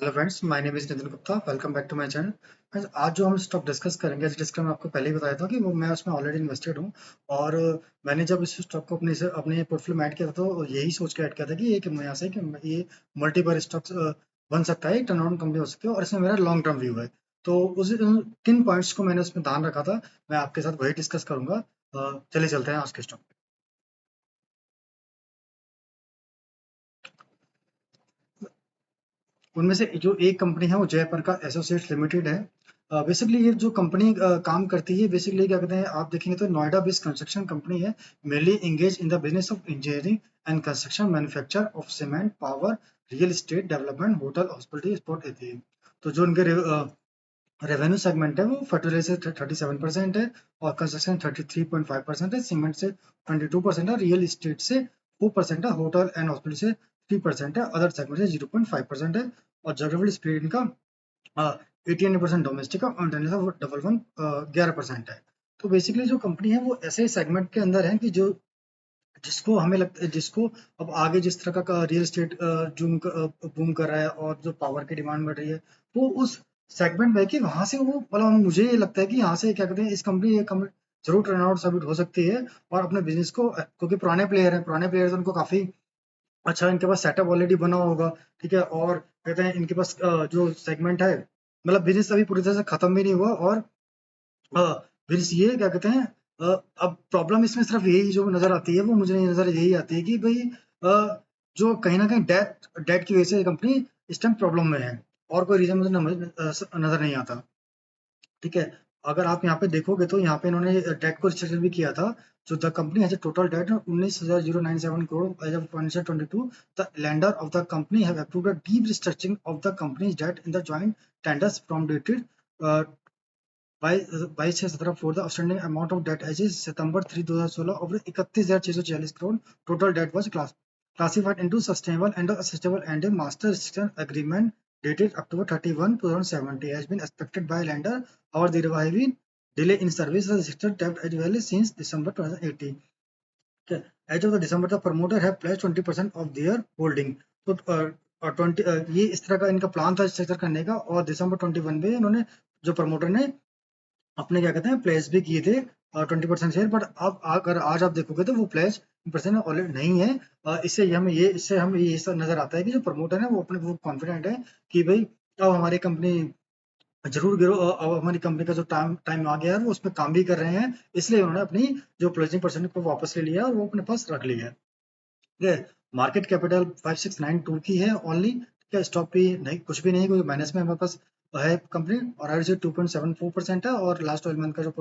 Hello friends, my name is Nitin Gupta. Welcome back to my channel. Friends, आज जो हम stock discuss करेंगे, जिसका मैं आपको पहले ही बताया था कि वो मैं उसमें ऑलरेडी इन्वेस्टेड हूँ। और मैंने जब इस स्टॉक को अपने पोर्टफोलियो में ऐड किया था तो यही सोच के ऐड किया था कि एक यहाँ से कि ये मल्टीपल स्टॉक्स बन सकता है, टर्न अराउंड कंपनी हो सकती है और इसमें मेरा लॉन्ग टर्म व्यू है। तो किन पॉइंट्स को मैंने उसमें ध्यान रखा था, मैं आपके साथ वही डिस्कस करूंगा। चलिए चलते हैं आज के स्टॉक। उनमें से जो एक कंपनी है वो जयपुर का एसोसिएट्स लिमिटेड है। बेसिकली ये जो कंपनी काम करती है, बेसिकली क्या कहते हैं, आप देखेंगे तो नोएडा बेस्ड कंस्ट्रक्शन कंपनी है। Mainly engage in the business of engineering and construction manufacture of cement, power, real estate development, hotel, hospitality, sport ethene. तो जो उनके रेवेन्यू सेगमेंट है वो फर्टिलाइजर से 37% है, और कंस्ट्रक्शन 33.5% है, सीमेंट से 22% है, रियल एस्टेट से 4% है, होटल एंड हॉस्पिटल से 3% है, अदर सेगमेंट से 0.5% है। और जोग्राफिकल स्प्रेड इनका 88% डोमेस्टिक है और इंटरनेशनल डबल वन 11% है। तो बेसिकली जो कंपनी है वो ऐसे सेगमेंट के अंदर है कि जो जिसको हमें लगता है, जिसको अब आगे जिस तरह का रियल एस्टेट बूम कर रहा है और जो पावर की डिमांड बढ़ रही है, वो उस सेगमेंट में कि वहां से वो मतलब मुझे ये लगता है कि यहाँ से क्या कहते हैं, इस कंपनी ये कंपनी जरूर टर्न आउट साबित हो सकती है। और अपने बिजनेस को, क्योंकि पुराने प्लेयर उनको काफी अच्छा इनके पास सेटअप ऑलरेडी बना होगा। ठीक है, और कहते हैं इनके पास जो सेगमेंट है, मतलब बिजनेस अभी पूरी तरह से खत्म भी नहीं हुआ। और फिर ये क्या कहते हैं, अब प्रॉब्लम इसमें सिर्फ यही जो नजर आती है, वो मुझे नजर यही आती है कि भाई जो कहीं ना कहीं डेट डेट की वजह से कंपनी इस टाइम प्रॉब्लम में है। और कोई रीजन मुझे नजर नहीं आता। ठीक है, अगर आप यहाँ पे देखोगे तो यहाँ पे इन्होंने डेट को रिस्ट्रक्चर भी किया था। जो the company has total debt 19,097 crore as of financial 22। The lender of the company have approved a deep restructuring of the company's debt in the joint tenders from dated 22/6/17 for the outstanding amount of debt as September 3 2016 ऑफ 31,640 crore. Total debt was classified into sustainable and unsustainable, and a master restriction agreement dated October 31, 2070 has been expected by lender. However, there have been delay in service of the restricted debt as well since December 2018. Okay. As of the December, the promoter have pledged 20% of their holding. तो 20 ये इस तरह का इनका plan था structure करने का, और दिसंबर 21 में इन्होंने, जो प्रमोटर ने अपने क्या कहते हैं प्लेस भी किए थे 20% शेयर। बट अब अगर आज आप देखोगे तो वो प्लेस परसेंट ऑलरेडी नहीं है। इससे हमें ये सब नजर आता है कि जो प्रमोटर है वो कॉन्फिडेंट है कि भाई अब हमारी कंपनी जरूर गिरो, अब हमारी कंपनी का जो टाइम टाइम आ गया है वो उसमें काम भी कर रहे हैं। इसलिए उन्होंने अपनी जो प्लेजिंग परसेंट को वापस ले लिया और वो अपने पास रख लिया है। ठीक है, मार्केट कैपिटल 5692 की है ओनली। ठीक है, स्टॉक भी नहीं, कुछ भी नहीं, कोई माइनस में हमारे पास है कंपनी। और आर 2.74% है, और लास्ट 12 मंथ का जो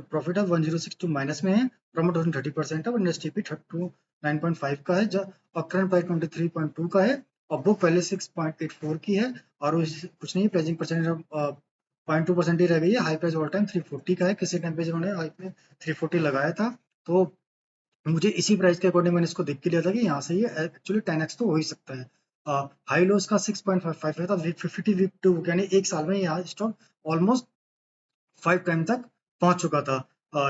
प्रॉफिट है 106 माइनस में है। प्रमोट 30% है, और इंडस्ट्री भी 9.5 का है, और करंट प्राइस 23.2 का है, और बुक वैल्यू 6.84 की है। और कुछ नहीं, प्लेजिंग परसेंट 0.2% ही रह गई है। हाई प्राइस ऑल टाइम 340 का है, किसी टाइम पे जिन्होंने हाई पे 340 लगाया था। तो मुझे इसी प्राइस के अकॉर्डिंग मैंने इसको देख के लिया था कि यहाँ से ये एक्चुअली 10x तो हो ही सकता है। हाई लॉस का 6.55 है, था वीक 50 वीक टू, यानी एक साल में यहाँ स्टॉक ऑलमोस्ट 5 टाइम तक पहुंच चुका था।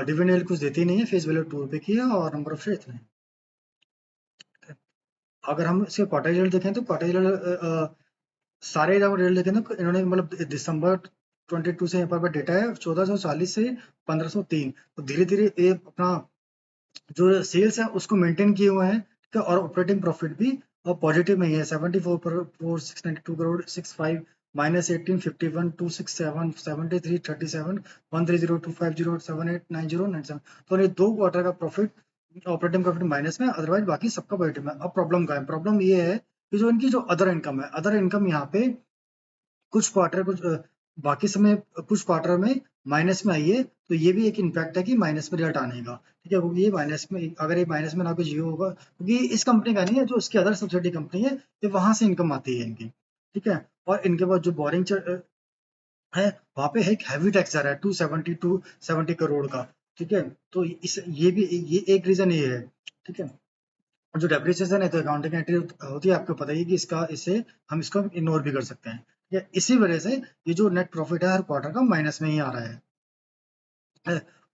डिविडेंड कुछ देती नहीं है, फेस वैल्यू 2 रुपए की है, और नंबर ऑफ शेयर इतने हैं। अगर हम इसके क्वार्टर रिजल्ट देखें तो क्वार्टर रिजल्ट सारे जब रिजल्ट देखें तो इन्होंने मतलब दिसंबर 22 से यहाँ पर डेटा है 1440 से 1503। तो धीरे धीरे ये अपना जो सेल्स है उसको मेंटेन किए हुए हैं। ठीक है, और ऑपरेटिंग प्रॉफिट भी पॉजिटिव में ही है। 74 692 करोड़ 65 -18 51 267 73 37 130 250 78 90 तो ये 2 क्वार्टर का प्रॉफिट, ऑपरेटिंग प्रॉफिट माइनस में, अदरवाइज बाकी सबका पॉजिटिव में। अब प्रॉब्लम का है, प्रॉब्लम ये है कि जो इनकी जो अदर इनकम है, अदर इनकम यहाँ पे कुछ क्वार्टर कुछ बाकी समय कुछ क्वार्टर में माइनस में आई है। तो ये भी एक इम्पैक्ट है कि माइनस में रिजल्ट आने का। ठीक है, क्योंकि ये माइनस में, अगर ये माइनस में ना कुछ जियो होगा, क्योंकि इस कंपनी का नहीं है, जो उसकी अदर सब्सिडी कंपनी है, ये वहां से इनकम आती है इनकी। ठीक है, और इनके पास जो बोरिंग है, वहां पे एक हैवी टैक्स आ रहा है 270 करोड़ का। ठीक है, तो इस ये एक रीजन ये है। ठीक है, और जो डेप्रिसिएशन है तो अकाउंटिंग एंट्री होती है, आपको पता ही है कि इसका इससे हम इसको इग्नोर भी कर सकते हैं। ठीक है, इसी वजह से ये जो नेट प्रॉफिट है हर क्वार्टर का माइनस में ही आ रहा है।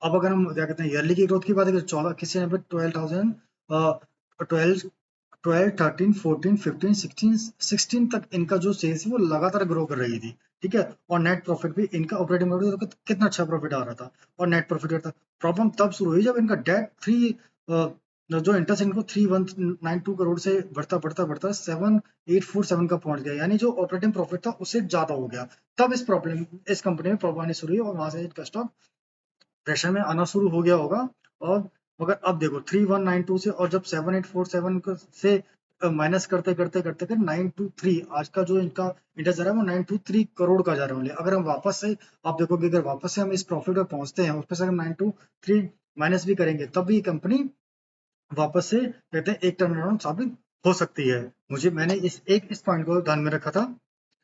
अब अगर हम क्या कहते हैं ईयरली की ग्रोथ की बात करें, 14 किसी ने 12,000 12 12, 13, 14, 15, 16, 16 तक इनका जो सेल्स है वो लगातार ग्रो कर रही थी, ठीक है। और नेट प्रॉफिट भी इनका, ऑपरेटिंग प्रॉफिट तो कितना अच्छा प्रॉफिट आ रहा था और नेट प्रॉफिट था। प्रॉब्लम तब शुरू हुई जब इनका डेट जो इंटरेस्ट इनको 3192 करोड़ से बढ़ता बढ़ता बढ़ता 7847 का पहुंच गया, यानी जो ऑपरेटिंग प्रॉफिट था उससे ज्यादा हो गया। तब इस कंपनी में प्रॉब्लम आनी शुरू हुई और वहां से इसका स्टॉक प्रेशर में आना शुरू हो गया होगा। और मगर अब देखो 3192 से, और जब 7847 से माइनस करते करते करते कर 923, आज का जो इनका इंटरेस्ट जा रहा है वो 923 करोड़ का जा रहा है। अगर हम वापस से, आप देखोगे अगर वापस से हम इस प्रॉफिट पर पहुंचते हैं, उसमें से अगर 923 माइनस भी करेंगे तब भी कंपनी वापस से कहते हैं एक टर्न अराउंड साबित हो सकती है। मैंने इस पॉइंट को ध्यान में रखा था,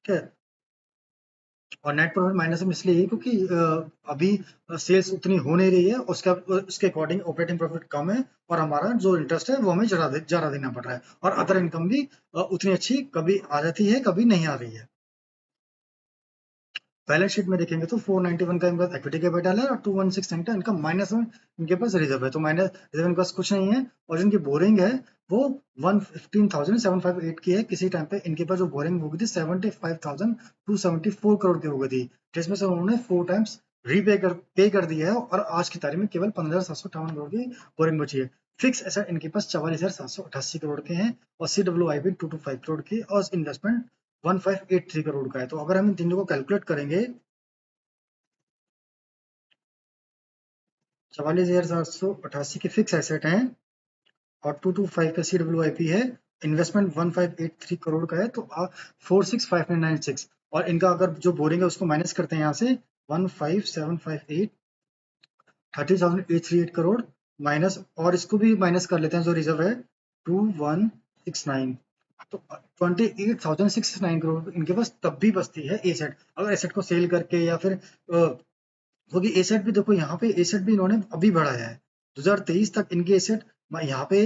ठीक है। और नेट प्रॉफिट माइनस में इसलिए है क्योंकि अभी सेल्स उतनी हो नहीं रही है, उसके अकॉर्डिंग ऑपरेटिंग प्रॉफिट कम है और हमारा जो इंटरेस्ट है वो हमें ज्यादा देना पड़ रहा है, और अदर इनकम भी उतनी अच्छी कभी आ जाती है कभी नहीं आ रही है। बैलेंस शीट में देखेंगे तो 491 का इनका इक्विटी कैपिटल है और 2169 का इनका माइनस में इनके पास रिजर्व है, तो माइनस रिजर्व इनके पास कुछ नहीं है। और जिनकी बोरिंग है वो 115,758 की है। किसी टाइम पे इनके पास जो बोरिंग हो गई थी 75,274 करोड़ की हो गई थी, जिसमें से उन्होंने 4 टाइम्स पे कर दिया है और आज की तारीख में केवल 15,758 करोड़ की बोरिंग बची है। फिक्स एसेट इनके पास 44,788 करोड़ के हैं और CWIP 225 करोड़ की, और इन्वेस्टमेंट 1583 करोड़ का है। तो अगर हम इन तीनों को कैलकुलेट करेंगे, 44,788 की फिक्स एसेट है और 225 का CWIP है, इन्वेस्टमेंट 1583 करोड़ का है, तो 465996। और इनका अगर जो बोरिंग है उसको माइनस करते हैं यहाँ से 15758, 30,838 करोड़ माइनस, और इसको भी माइनस कर लेते हैं जो रिजर्व है 2169, तो 28,669 करोड़ इनके पास तब भी बचती है एसेट, अगर एसेट को सेल करके या फिर क्योंकि एसेट भी देखो, यहाँ पे एसेट भी इन्होंने अभी बढ़ाया है। 2023 तक इनके एसेट यहाँ पे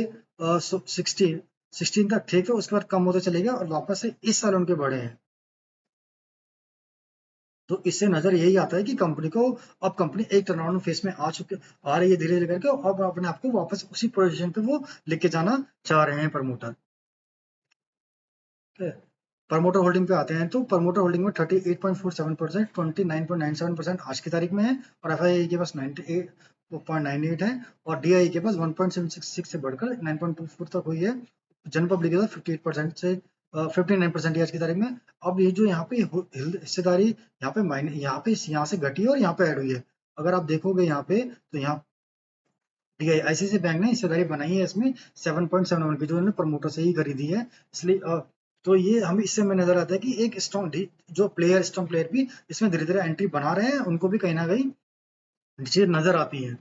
16 तक ठीक है, उसके बाद कम होता चलेगा और वापस से इस साल उनके बढ़े हैं। तो इससे नजर यही आता है कि कंपनी को, अब कंपनी एक टर्नअराउंड फेस में आ रही है धीरे धीरे करके, और अब अपने आप को वापस उसी पोजीशन पे वो लेके जाना चाह रहे हैं प्रमोटर। प्रमोटर होल्डिंग पे आते हैं तो प्रमोटर होल्डिंग में 38.47%, 29.97% आज की तारीख में है, और FII के पास 98.98 है, और DII के पास 1.766 से बढ़कर 9.24 तक हुई है। जन पब्लिक के पास 58% से 59% आज की तारीख में। अब ये जो यहाँ पे हिस्सेदारी यहाँ पे यहाँ से घटी है और यहाँ पे ऐड हुई है। अगर आप देखोगे यहाँ पे तो यहाँ ICICI बैंक ने हिस्सेदारी बनाई है इसमें 7.71 की, जो उन्होंने प्रमोटर से ही खरीदी है, इसलिए तो ये हमें इससे में नजर आता है कि एक स्ट्रॉन्ग प्लेयर भी इसमें धीरे धीरे एंट्री बना रहे हैं, उनको भी कहीं ना कहीं चीजें नजर आती है।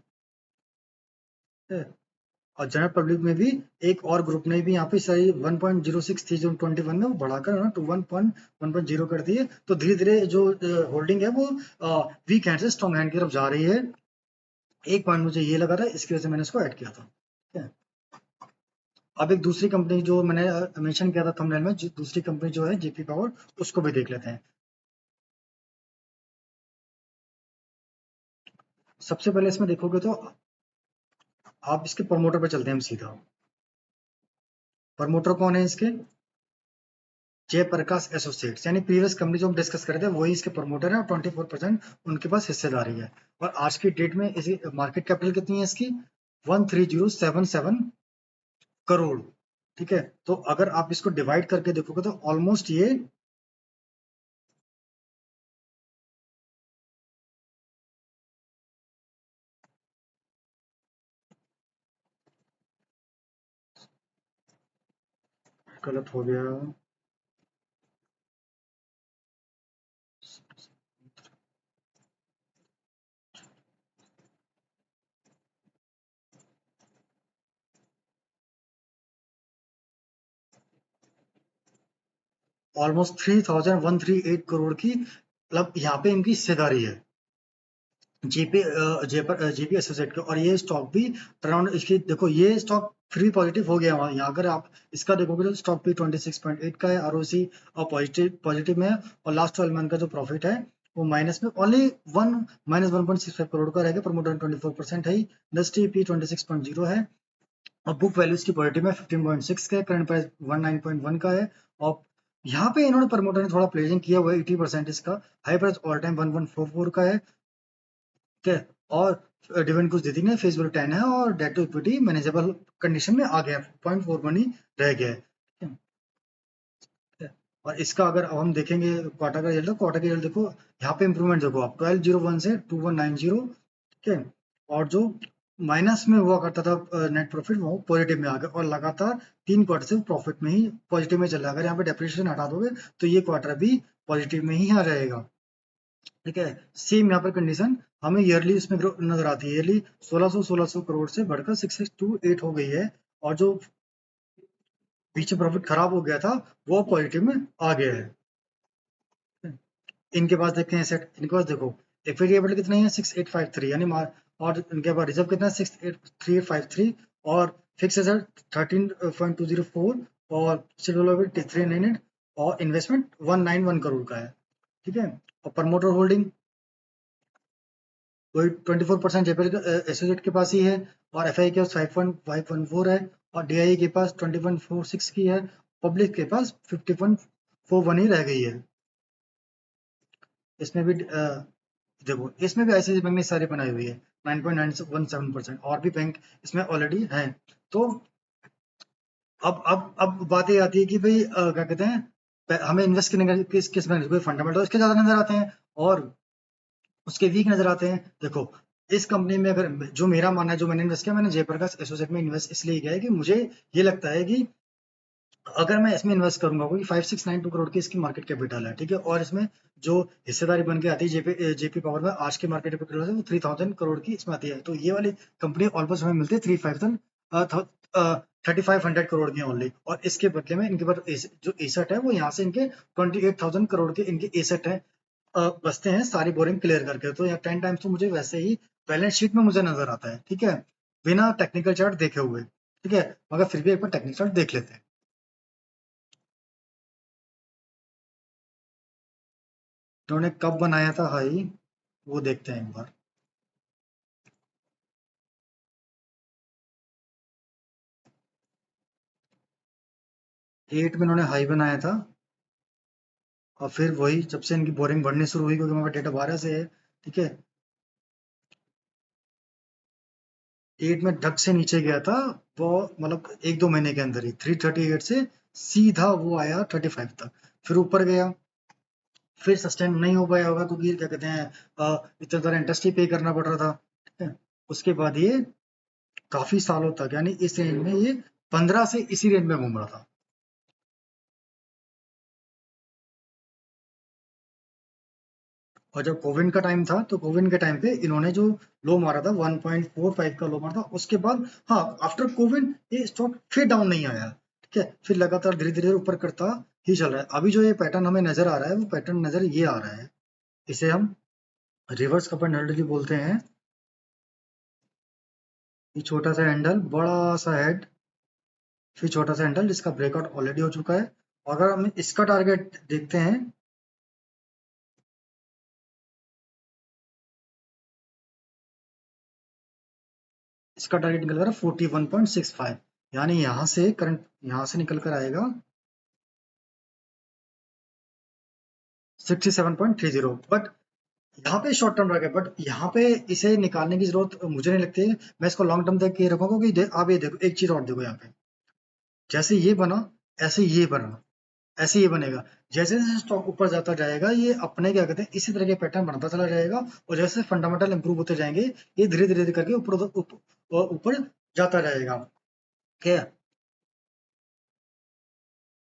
और जनरल पब्लिक में भी एक और ग्रुप ने भी यहाँ पे सही 1.06 थी जो 21 में, वो बढ़ाकर ना टू 1.0 कर दी है। तो धीरे धीरे जो होल्डिंग है वो वीक हैंड से स्ट्रॉन्ग हैंड की तरफ जा रही है। एक पॉइंट मुझे ये लगा था, इसकी वजह से मैंने इसको ऐड किया था, ठीक है। अब एक दूसरी कंपनी जो मैंने मेंशन किया था थंबनेल में, दूसरी कंपनी जो है JP पावर, उसको भी देख लेते हैं। सबसे पहले इसमें देखोगे तो आप इसके प्रमोटर पे चलते हैं हम सीधा। प्रमोटर कौन है इसके? जयप्रकाश एसोसिएट्स, यानी प्रीवियस कंपनी जो हम डिस्कस कर रहे थे वही इसके प्रमोटर है, और 24% उनके पास हिस्सेदारी है। और आज की डेट में इसी मार्केट कैपिटल कितनी है इसकी? 13077 करोड़, ठीक है। तो अगर आप इसको डिवाइड करके देखोगे तो ऑलमोस्ट ये गलत हो गया, ऑलमोस्ट 3138 करोड़ की, मतलब यहाँ पे इनकी हिस्सेदारी है जेपी एसोसिएट के। और ये स्टॉक भी अराउंड, इसकी देखो ये स्टॉक फ्री पॉजिटिव हो गया वहाँ, यहाँ अगर आप इसका देखोगे तो स्टॉक भी 26.8 का है, ROC और पॉजिटिव में है, और लास्ट 12 मंथ का जो प्रॉफिट है वो माइनस में ओनली -1.65 करोड़ का रहेगा। प्रमोटर 24% है, इंडस्ट्री P 26.0 है, और बुक वैल्यू इसकी पॉजिटिव में 15.6 का है, करंट प्राइस 19.1 का है। और यहाँ पे इन्होंने प्रमोटर ने थोड़ा प्लेजिंग किया हुआ है 80% इसका। हाई प्राइस ऑल टाइम 1144 का है, ठीक है। और डिविडेंड कुछ देती नहीं, फेस वैल्यू 10 है और debt to equity manageable condition में आ गया है, 0.4 ही रह गया है, ठीक है। और इसका अगर अब हम देखेंगे क्वार्टर का रिजल्ट, तो क्वार्टर का रिजल्ट देखो, यहाँ पे इंप्रूवमेंट देखो आप 1201 से 2190, ठीक है। और जो माइनस में हुआ करता था नेट प्रॉफिट, वो पॉजिटिव में आ गया और लगातार 3 क्वार्टर से प्रॉफिट में ही पॉजिटिव में चल रहा है। अगर यहाँ पे डेप्रिसिएशन हटा दोगे तो ये क्वार्टर भी पॉजिटिव में ही आ रहेगा, ठीक है। सेम यहाँ पर कंडीशन हमें ईयरली इसमें नजर आती है। ईयरली 1600 करोड़ से बढ़कर 6628 हो गई है। और जो पीछे प्रॉफिट खराब हो गया था वो पॉजिटिव में आ गया है। इनके पास देखते हैं सेट, इनके पास देखो इक्विटी कैपिटल कितना है 6853, यानी और इनके पास रिजर्व कितना है 63853, और फिक्स एसेट 13.204, और सिल्वर 398, और इन्वेस्टमेंट 191 करोड़ का है, ठीक है। और प्रमोटर होल्डिंग वही 24% एसोसिएट के पास ही है, और एफआई के पास 5.514 है, और डीआई के पास 20.46 की है। पब्लिक के पास 50.41 ही रह गई है। इसमें भी देखो, इसमें भी आईसीआईसी बैंक ने सारी बनाई हुई है 9.917%, और भी बैंक इसमें ऑलरेडी हैं। तो अब बात ये आती है कि भाई क्या कहते हैं, हमें इन्वेस्ट करने का किस किस में कोई फंडामेंटल इसके ज्यादा नजर आते हैं और उसके वीक नजर आते हैं। देखो, इस कंपनी में अगर जो मेरा मानना है, जो मैंने इन्वेस्ट किया, मैंने जयप्रकाश एसोसिएट में इन्वेस्ट इसलिए किया है कि मुझे ये लगता है कि अगर मैं इसमें इन्वेस्ट करूंगा, क्योंकि 5692 करोड़ की इसकी मार्केट कैपिटल है, ठीक है। और इसमें जो हिस्सेदारी बन के आती है जेपी पावर में, आज की मार्केट कैपिटल है वो 3000 करोड़ की इसमें आती है। तो ये वाली कंपनी ऑलमोस्ट हमें मिलती है 3500 करोड़ की ओनली। और इसके बदले में इनके पास जो एसेट है वो यहाँ से इनके 28,000 करोड़ के इनके एसेट है, बचते हैं सारी बोरिंग क्लियर करके। तो यहाँ 10 टाइम्स तो मुझे वैसे ही बैलेंस शीट में मुझे नजर आता है, ठीक है, बिना टेक्निकल चार्ट देखे हुए, ठीक है। मगर फिर भी एक बार टेक्निकल चार्ट देख लेते हैं। इन्होंने कब बनाया था हाई, वो देखते हैं एक बार। 8 में इन्होंने हाई बनाया था, और फिर वही जब से इनकी बोरिंग बढ़नी शुरू हुई, क्योंकि हमारा डेटा 12 से है, ठीक है। 8 में धक से नीचे गया था, वो मतलब 1-2 महीने के अंदर ही 338 से सीधा वो आया 35 तक, फिर ऊपर गया, फिर सस्टेन नहीं हो पाया होगा क्योंकि क्या कहते हैं, इतना सारा इंटरेस्ट ही पे करना पड़ रहा था, ठीक है। उसके बाद ये काफी सालों तक, यानी इस रेंज में ये 15 से इसी रेंज में घूम रहा था। और जब कोविड का टाइम था, तो कोविड के टाइम पे इन्होंने जो लो मारा था 1.45 का लो मारा था, उसके बाद हाँ आफ्टर कोविड ये स्टॉक फिर डाउन नहीं आया, ठीक है। फिर लगातार धीरे धीरे ऊपर करता ही चल रहा है। अभी जो ये पैटर्न हमें नजर आ रहा है, वो पैटर्न नजर ये आ रहा है, इसे हम रिवर्स कप एंड हैंडल बोलते हैं। ये छोटा सा हैंडल, बड़ा सा हेड, फिर छोटा सा हैंडल, जिसका ब्रेकआउट ऑलरेडी हो चुका है। और अगर हम इसका टारगेट देखते हैं, इसका टारगेट निकल कर 41.65, यानी यहाँ से करंट यहाँ से निकल कर आएगा 67.30। बट यहाँ पे शॉर्ट टर्म रखा है, बट यहाँ पे इसे निकालने की जरूरत मुझे नहीं लगती है। मैं इसको लॉन्ग टर्म तक के रखूंगा, क्योंकि आप ये देखो, एक चीज और देखो यहाँ पे, जैसे ये बना, ऐसे ये बना, ऐसे ये बनेगा। जैसे जैसे स्टॉक ऊपर जाता जाएगा, ये अपने क्या कहते हैं इसी तरह के पैटर्न बनता चला जाएगा। और जैसे फंडामेंटल इंप्रूव होते जाएंगे, ये धीरे धीरे करके ऊपर जाता जाएगा, क्या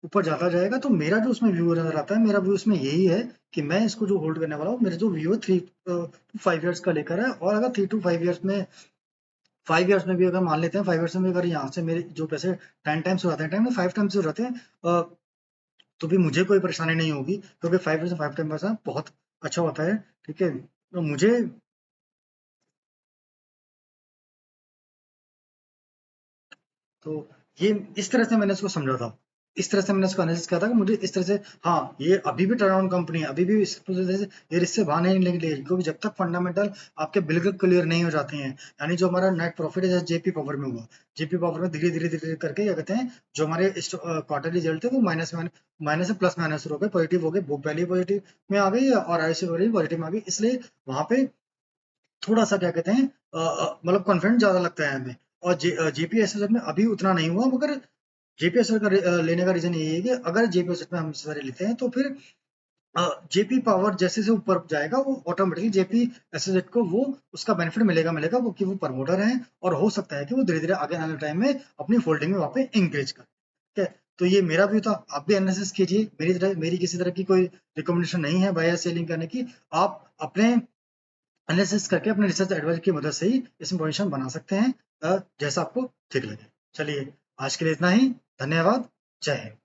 ऊपर जाता जाएगा। तो मेरा जो उसमें व्यू नजर आता है, मेरा व्यू उसमें यही है कि मैं इसको जो होल्ड करने वाला हूँ, मेरा जो व्यू है 3 to 5 ईयर्स का लेकर है। और अगर 3 to 5 ईयर्स में, 5 ईयर्स में भी अगर मान लेते हैं, 5 ईयर्स में भी अगर यहाँ से मेरे जो पैसे 10 टाइम्स हो जाते हैं, टाइम में 5 टाइम्स हो जाते हैं, तो भी मुझे कोई परेशानी नहीं होगी, क्योंकि 5 से 5 टाइम पैसा बहुत अच्छा होता है, ठीक है। तो मुझे, तो ये इस तरह से मैंने इसको समझा था। इस तरह से मैंने उसको एनालिसिस किया था कि मुझे इस तरह से, हाँ ये अभी भी टर्नअराउंड कंपनी है, अभी भी इस तरह से ये रिस्क से बाहर नहीं निकल रही, क्योंकि जब तक फंडामेंटल आपके बिल्कुल क्लियर नहीं हो जाते हैं, यानी जो हमारा नेट प्रॉफिट है, जैसे जेपी पावर में हुआ, जेपी पावर में धीरे धीरे धीरे करके क्या कहते हैं, जो हमारे क्वार्टर रिजल्ट थे वो माइनस से प्लस माइनस हो गए, पॉजिटिव हो गए, बुक वैल्यू पॉजिटिव में आ गई और आईसी वैल्यू पॉजिटिव में आ गई, इसलिए वहां पे थोड़ा सा क्या कहते हैं, मतलब कॉन्फिडेंस ज्यादा लगता है हमें। और जेपीएसएस में अभी उतना नहीं हुआ, मगर जेपीएसएल का लेने का रीजन यही है कि अगर जेपीएसएल में हम सारे लेते हैं तो फिर जेपी पावर जैसे से ऊपर जाएगा वो ऑटोमेटिकली जेपी एसोसिएट को वो उसका बेनिफिट मिलेगा मिलेगा, वो कि वो प्रमोटर हैं और हो सकता है कि वो धीरे धीरे आगे आने वाले टाइम में अपनी होल्डिंग में वहाँ पे इंक्रीज कर। ठीक है, तो ये मेरा व्यू था, आप भी एनालिसिस कीजिए, मेरी किसी तरह की कोई रिकमेंडेशन नहीं है बाय सेलिंग करने की, आप अपने एनालिसिस करके अपने रिसर्च एडवाइस की मदद से ही इसमें पोजीशन बना सकते हैं, जैसा आपको ठीक लगे। चलिए, आज के लिए इतना ही, धन्यवाद, जय हिंद।